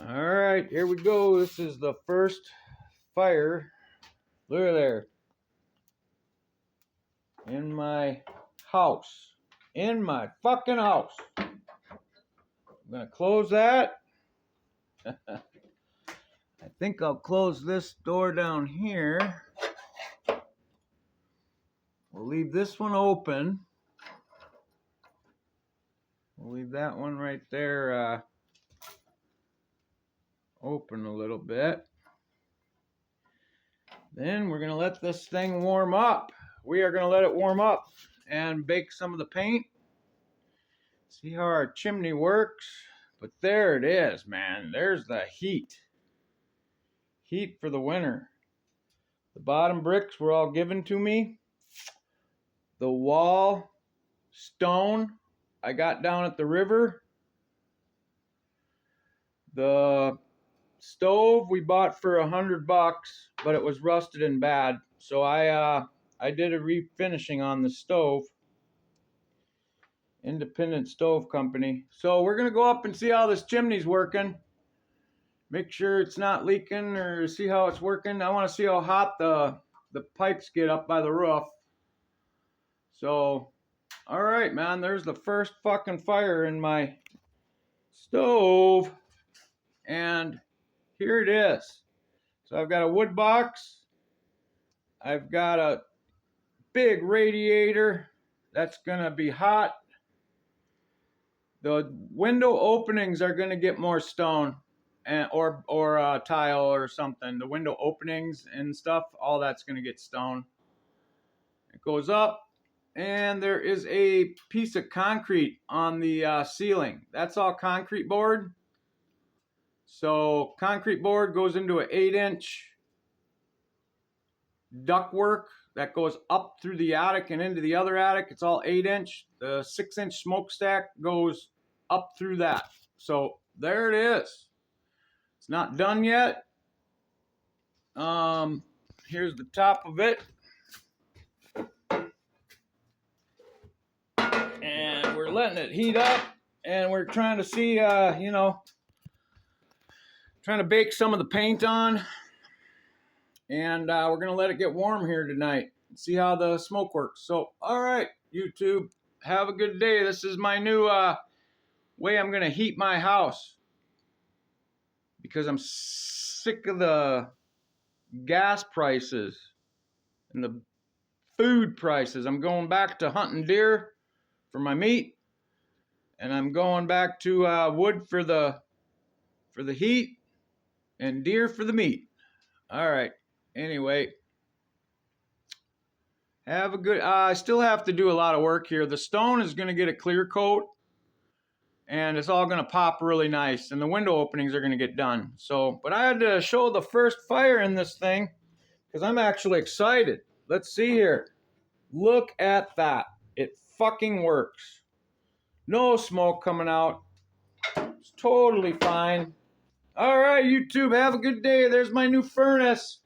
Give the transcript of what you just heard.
All right, here we go. This is the first fire. Look at there. In my house. In my fucking house. I'm going to close that. I think I'll close this door down here. We'll leave this one open. We'll leave that one right there open a little bit. Then we're going to let this thing warm up. We are going to let it warm up and bake some of the paint. See how our chimney works. But there it is, man. There's the heat. Heat for the winter. The bottom bricks were all given to me. The wall stone I got down at the river. The stove we bought for $100, but it was rusted and bad. So I did a refinishing on the stove. Independent stove company. So we're gonna go up and see how this chimney's working. Make sure it's not leaking or see how it's working. I want to see how hot the pipes get up by the roof. So, all right, man, there's the first fucking fire in my stove. And here it is. So I've got a wood box. I've got a big radiator that's gonna be hot. The window openings are gonna get more stone. Or tile or something. The window openings and stuff, all that's going to get stone. It goes up, and there is a piece of concrete on the ceiling. That's all concrete board. So concrete board goes into an 8-inch ductwork that goes up through the attic and into the other attic. It's all 8-inch. The 6-inch smokestack goes up through that. So there it is. It's not done yet. Here's the top of it. And we're letting it heat up. And we're trying to see, trying to bake some of the paint on. And we're going to let it get warm here tonight. And see how the smoke works. So, all right, YouTube. Have a good day. This is my new way I'm going to heat my house. Because I'm sick of the gas prices and the food prices. I'm going back to hunting deer for my meat, and I'm going back to wood for the heat and deer for the meat. All right. Anyway, have a good. I still have to do a lot of work here. The stone is going to get a clear coat. And it's all going to pop really nice. And the window openings are going to get done. So, but I had to show the first fire in this thing because I'm actually excited. Let's see here. Look at that. It fucking works. No smoke coming out. It's totally fine. All right, YouTube, have a good day. There's my new furnace.